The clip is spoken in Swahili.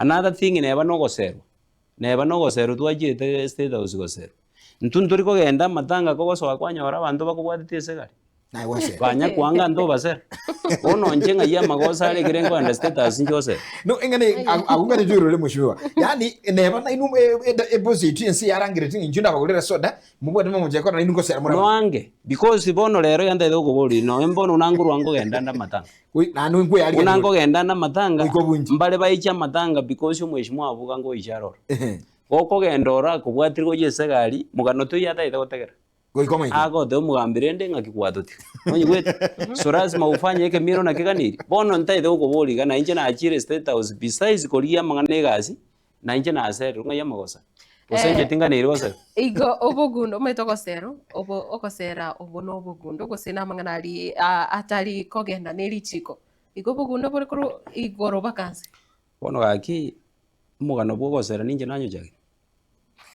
Another thing neba no gosero twajete state house gosero nturi kogenda matanga kogosoka kwanyora abantu bakubwatite esegari na wase banya kwanga ndo basera bono njenga ya magosa ale kirengo and state house njose no engane agungane juro le mushiwa yani neba na inu deposit ensi yarangire tingi njunda bagulira soda mubwe demo muje kora inu gosera mura noange because bono lero yanda ido kuboli no embono unanguru wango genda nda matanga nanu ngwe yali unango genda nda matanga mbale baicha matanga because umweshimwa avuga ngo icharora goko gendora kubwatiri ko yesegari mugano to yata ida gotegera goikoma iko ago de mugambirende ngakigwatuti onye gwete so lazima ufanye eke miro na kiganiri bono ntaide ukuboli kana inje na achire state house besides kolia mangane gasi na inje na asero ngaya magosa usenje tinganiri wose igo obugundo metoko sero okosera obono obugundo gosina mangana ali atali kogenda nelichiko igo obugundo buri kuru igoro bakanse bono gaki mugano bwo gosera ninje nanyo jage